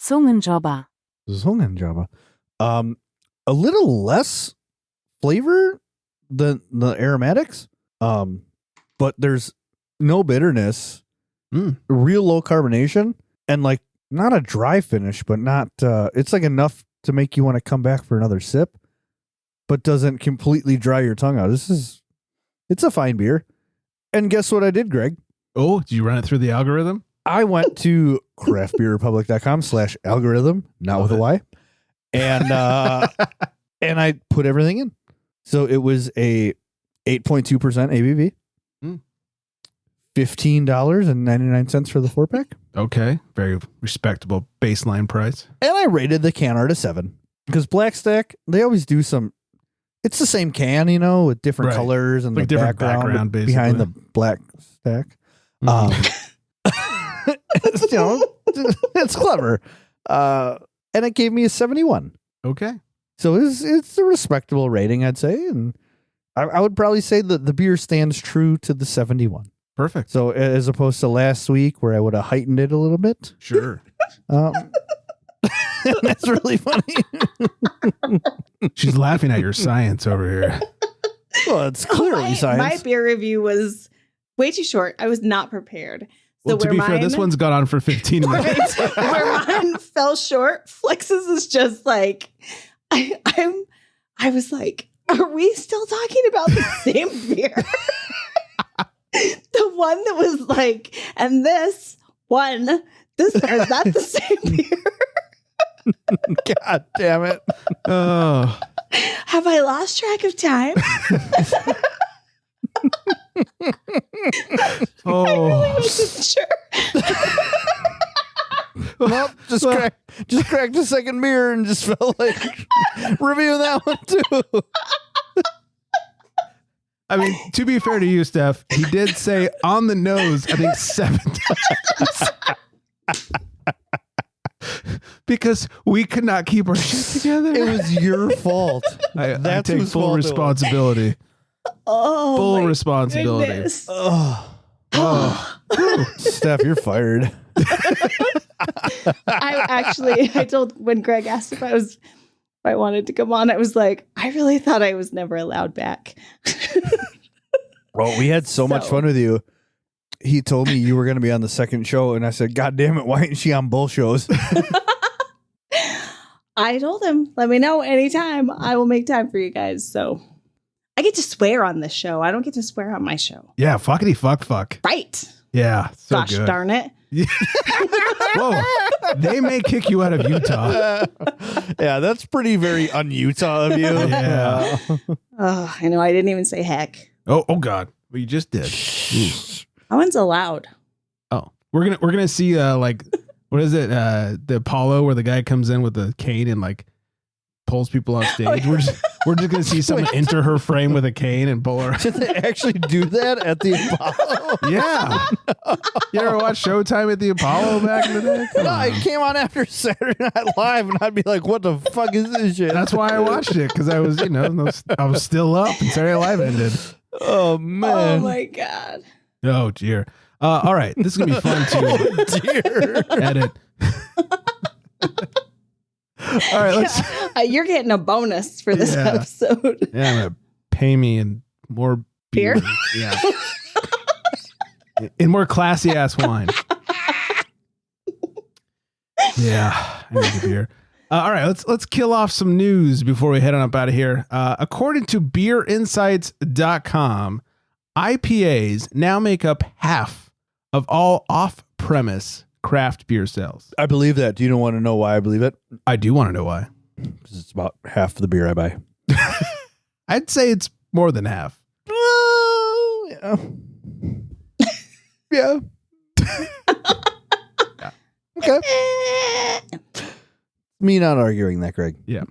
Zungenjobber. Zungenjobber. A little less flavor than the aromatics. But there's no bitterness. Real low carbonation. And like not a dry finish, but not it's like enough to make you want to come back for another sip, but doesn't completely dry your tongue out. It's a fine beer. And guess what I did, Greg? Oh, did you run it through the algorithm? I went to craftbeerrepublic.com/algorithm, not with a Y. And and I put everything in. So it was a 8.2% ABV. $15.99 for the 4-pack. Okay. Very respectable baseline price. And I rated the can art a 7. Because Black Stack, they always do it's the same can, with different Right. colors and Like the different background basically. behind the Black Stack. It's clever. And it gave me a 71. Okay. So it's a respectable rating, I'd say. And I would probably say that the beer stands true to the 71. Perfect. So as opposed to last week where I would have heightened it a little bit. Sure. That's really funny. She's laughing at your science over here. Well, it's clearly science. My beer review was way too short. I was not prepared. Well, to be fair, this one's gone on for 15 minutes. where mine fell short, Flex's is just like, I was like, are we still talking about the same beer? The one that was like, and this one, is that the same beer? God damn it. Oh. Have I lost track of time? Oh. Wasn't sure. Well, just cracked a second beer and just felt like reviewing that one too. I mean, to be fair to you, Steph, he did say on the nose, I think 7 times. Because we could not keep our shit together. It was your fault. I That's take whose full fault it was. responsibility. Oh, Full my responsibility. goodness. Oh. Steph, you're fired. I told when Greg asked if I wanted to come on, I was like, I really thought I was never allowed back. Well, we had so much fun with you. He told me you were going to be on the second show, and I said, God damn it, why ain't she on both shows? I told him, let me know anytime. I will make time for you guys. So I get to swear on this show. I don't get to swear on my show. Yeah, fuckity fuck. Right. Yeah, so Gosh good. darn it. Whoa, they may kick you out of Utah. Yeah, that's pretty very un-Utah of you. Yeah. Oh, I know. I didn't even say heck. Oh God, well, you just did. That one's allowed. Oh, we're gonna see like what is it? The Apollo where the guy comes in with the cane and like pulls people off stage. We're just gonna see someone enter her frame with a cane and pull her. Did they actually do that at the Apollo? Yeah. You ever watch Showtime at the Apollo back in the day? Come No, on. it came on after Saturday Night Live, and I'd be like, "What the fuck is this shit?" That's why I watched it, because I was, I was still up and Saturday Night Live ended. Oh man! Oh my God. Oh dear. All right, this is gonna be fun to Dear. edit. All right, let's. You're getting a bonus for this Yeah. episode. Yeah, I'm gonna pay me in more beer. Beer? Yeah. In more classy ass wine. Yeah, I need a beer. All right, let's kill off some news before we head on up out of here. According to beerinsights.com, IPAs now make up half of all off-premise craft beer sales. I believe that. Do you want to know why I believe it? I do want to know why. Because it's about half the beer I buy. I'd say it's more than half. Yeah. Yeah. Okay. Me not arguing that, Greg. Yeah.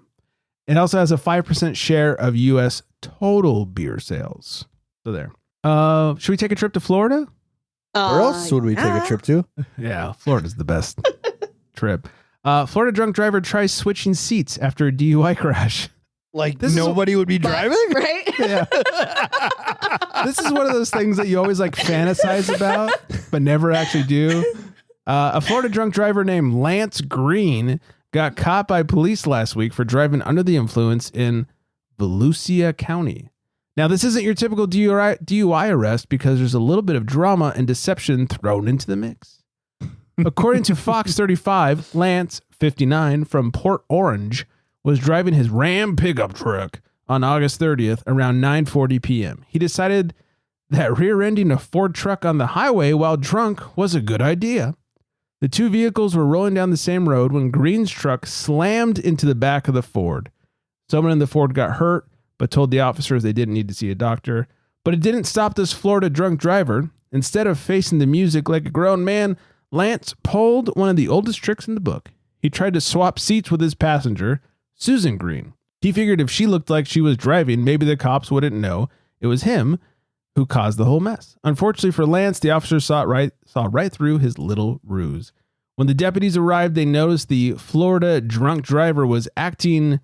It also has a 5% share of U.S. total beer sales. So there. Should we take a trip to Florida? Where else would we take a trip to? Yeah, Florida's the best trip. Florida drunk driver tries switching seats after a DUI crash. Like This is nobody would be driving? Right? Yeah. This is one of those things that you always like fantasize about, but never actually do. A Florida drunk driver named Lance Green got caught by police last week for driving under the influence in Volusia County. Now, this isn't your typical DUI arrest because there's a little bit of drama and deception thrown into the mix. According to Fox 35, Lance, 59, from Port Orange, was driving his Ram pickup truck on August 30th around 9:40 p.m. He decided that rear-ending a Ford truck on the highway while drunk was a good idea. The two vehicles were rolling down the same road when Green's truck slammed into the back of the Ford. Someone in the Ford got hurt, but told the officers they didn't need to see a doctor. But it didn't stop this Florida drunk driver. Instead of facing the music like a grown man, Lance pulled one of the oldest tricks in the book. He tried to swap seats with his passenger, Susan Green. He figured if she looked like she was driving, maybe the cops wouldn't know it was him who caused the whole mess. Unfortunately for Lance, the officers saw right through his little ruse. When the deputies arrived, they noticed the Florida drunk driver was acting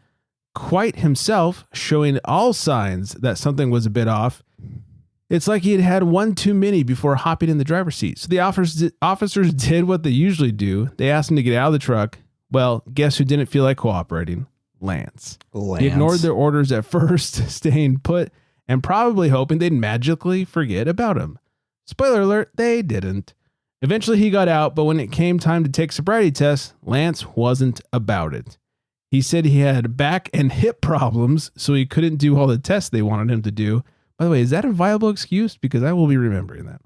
quite himself, showing all signs that something was a bit off. It's like he had had one too many before hopping in the driver's seat. So the officers did what they usually do. They asked him to get out of the truck. Well, guess who didn't feel like cooperating? Lance. He ignored their orders at first, staying put and probably hoping they'd magically forget about him. Spoiler alert, they didn't. Eventually he got out, but when it came time to take sobriety tests, Lance wasn't about it. He said he had back and hip problems, so he couldn't do all the tests they wanted him to do. By the way, is that a viable excuse? Because I will be remembering that.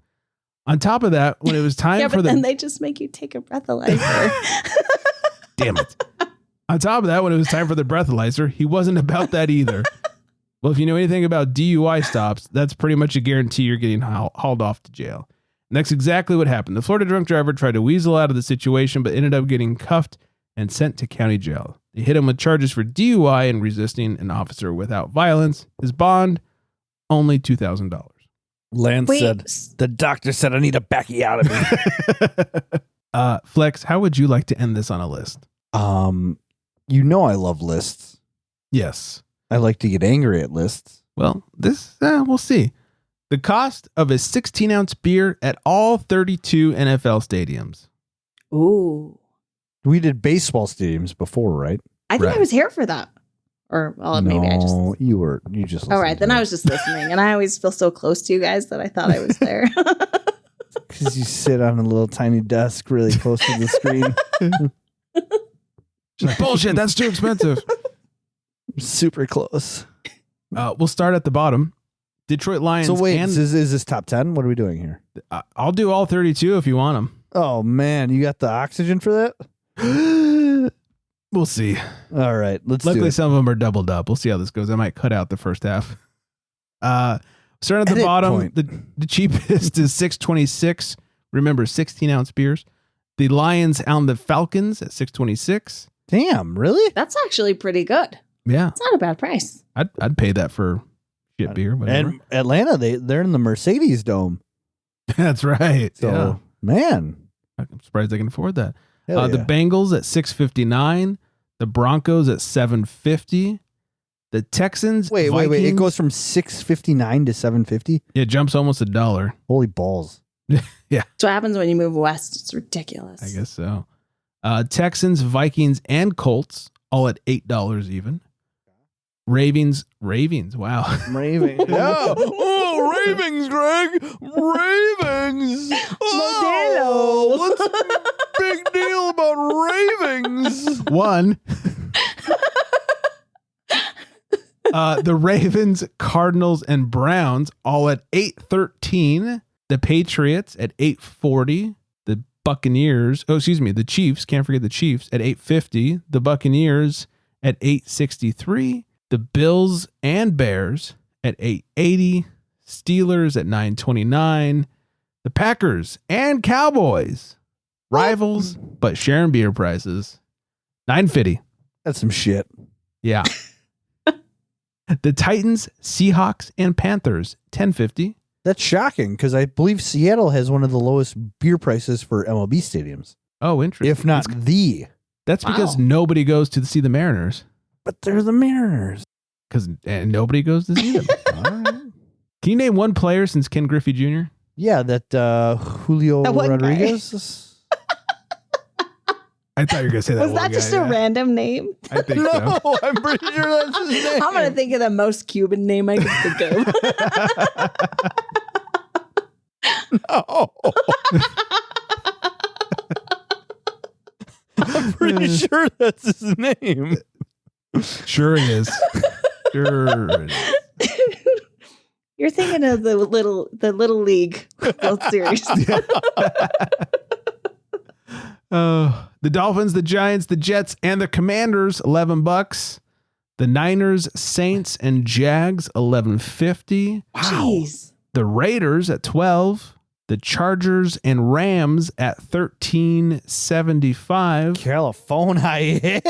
On top of that, when it was time for then they just make you take a breathalyzer. Damn it. On top of that, when it was time for the breathalyzer, he wasn't about that either. Well, if you know anything about DUI stops, that's pretty much a guarantee you're getting hauled off to jail. And that's exactly what happened. The Florida drunk driver tried to weasel out of the situation, but ended up getting cuffed and sent to county jail. They hit him with charges for DUI and resisting an officer without violence. His bond, only $2,000. Lance said, the doctor said I need to back you out of me. Flex, how would you like to end this on a list? You know I love lists. Yes. I like to get angry at lists. Well, this, we'll see. The cost of a 16-ounce beer at all 32 NFL stadiums. Ooh. We did baseball stadiums before, right? I think I was here for that. Or maybe I just... you just... All right, then I was just listening. And I always feel so close to you guys that I thought I was there. Because you sit on a little tiny desk really close to the screen. She's like, bullshit, that's too expensive. Super close. We'll start at the bottom. Detroit Lions. So wait, and is this top 10? What are we doing here? I'll do all 32 if you want them. Oh man, you got the oxygen for that? We'll see. All right, let's do Luckily, it. some of them are doubled up. We'll see how this goes. I might cut out the first half. Starting at the Edit bottom, point. the cheapest is $6.26. Remember, 16-ounce beers. The Lions and the Falcons at $6.26. Damn, really? That's actually pretty good. Yeah, It's not a bad price. I'd pay that for shit beer. Whatever. And Atlanta, they're in the Mercedes Dome. That's right. So Yeah. man, I'm surprised I can afford that. hell The yeah. Bengals at $6.59. The Broncos at $7.50. The Texans. Wait. It Vikings- goes from $6.59 to $7.50. It jumps almost $1. Holy balls! That's what happens when you move west. It's ridiculous. I guess so. Texans, Vikings, and Colts all at $8 even. Ravens. Wow. Raving. Yeah. Oh, Ravings, Greg. Ravings. Oh, what's the big deal about Ravings? One. The Ravens, Cardinals, and Browns all at $8.13. The Patriots at $8.40. The Buccaneers. The Chiefs. Can't forget the Chiefs at $8.50. The Buccaneers at $8.63. The Bills and Bears at $8.80. Steelers at $9.29. The Packers and Cowboys, rivals but sharing beer prices, $9.50. That's some shit. Yeah. The Titans, Seahawks, and Panthers, $10.50. That's shocking because I believe Seattle has one of the lowest beer prices for MLB stadiums, Oh, interesting. if not the. That's because Wow. nobody goes to see the Mariners But they're the Mariners. because nobody goes to see them. All right. Can you name one player since Ken Griffey Jr.? Yeah, that Julio That one guy. Rodriguez. I thought you were going to say that. Was that just a random name? I think so. No, I'm pretty sure that's his name. I'm going to think of the most Cuban name I can think of. No. I'm pretty sure that's his name. Sure it is. Sure it is. You're thinking of the little league World Series. The Dolphins, the Giants, the Jets, and the Commanders, $11. The Niners, Saints, and Jags, $11.50. Jeez. The Raiders at $12. The Chargers and Rams at $13.75. California.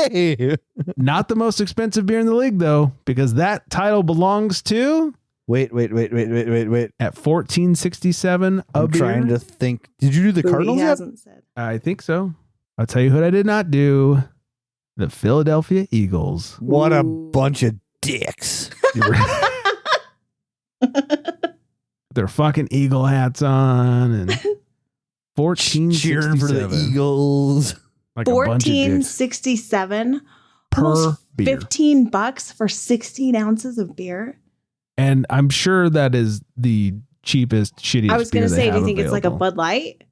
Not the most expensive beer in the league, though, because that title belongs to Wait. at $14.67 a I'm beer. trying to think. Did you do the Who Cardinals he yet? hasn't said. I think so. I'll tell you what I did not do. The Philadelphia Eagles. What a Ooh. bunch of dicks. Their fucking eagle hats on and Cheering for the $14.67. Eagles. Like a bunch of dicks $14.67 per almost beer. $15 for 16 ounces of beer. And I'm sure that is the cheapest, shittiest I was going beer to they say, do have you think it's like a available. Bud Light?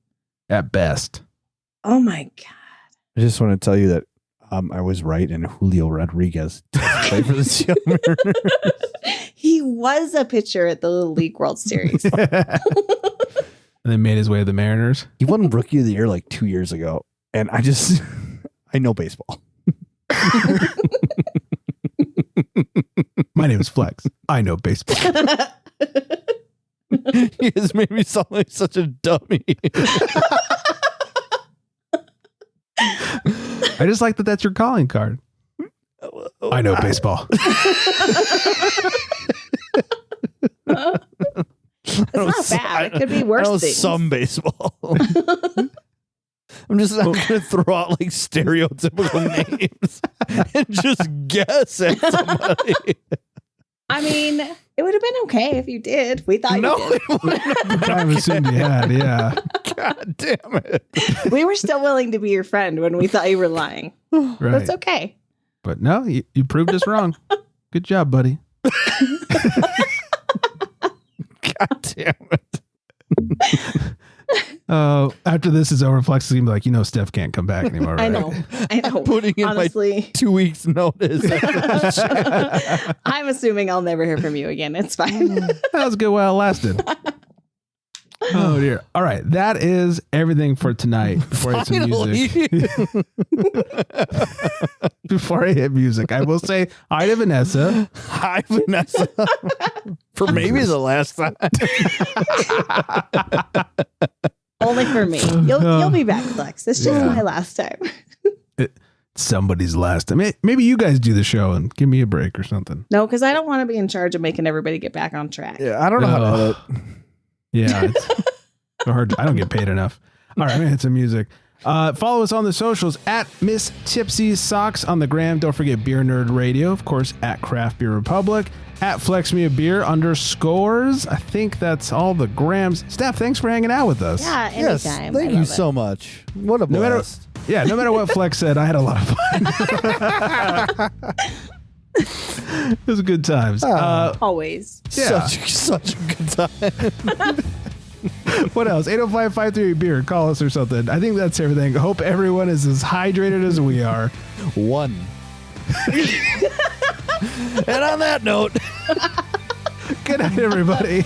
At best. Oh my God. I just want to tell you that I was right, and Julio Rodriguez does play for the Seattle Mariners. He was a pitcher at the Little League World Series. And then made his way to the Mariners. He won Rookie of the Year like 2 years ago, and I know baseball. My name is Flex. I know baseball. He has made me sound like such a dummy. I just like that that's your calling card. I know baseball. It's not bad. It could be I worse know things. some baseball. I'm just not going to throw out like stereotypical names and just guess at somebody. I mean, it would have been okay if you did. We thought No, you did. it wouldn't have been Kind of assumed you had, yeah. God damn it. We were still willing to be your friend when we thought you were lying. Right. That's okay. But no, you proved us wrong. Good job, buddy. God damn it. After this is over, Flex is going to be like, Steph can't come back anymore. Right? I know. Putting in Honestly, my 2 weeks notice. I'm assuming I'll never hear from you again. It's fine. That was good while it lasted. Oh dear. All right. That is everything for tonight. Before I hit some music. Before I hit music, I will say hi to Vanessa. Hi, Vanessa. For maybe the last time. Only for me. You'll be back, Flex. It's just my last time. Somebody's last time. Maybe you guys do the show and give me a break or something. No, because I don't want to be in charge of making everybody get back on track. Yeah, I don't know how to edit. Yeah, it's hard. I don't get paid enough. All right, I'm gonna hit some music. Follow us on the socials at Miss Tipsy Socks on the gram. Don't forget Beer Nerd Radio, of course, at Craft Beer Republic, at Flex Me a Beer _. I think that's all the grams. Steph, thanks for hanging out with us. Yeah, anytime. Yes, thank you so much. What a blast. No matter what Flex said, I had a lot of fun. It was good times. Always. Yeah. Such a good time. What else? 805-538 beer. Call us or something. I think that's everything. Hope everyone is as hydrated as we are. One. And on that note, good night, everybody.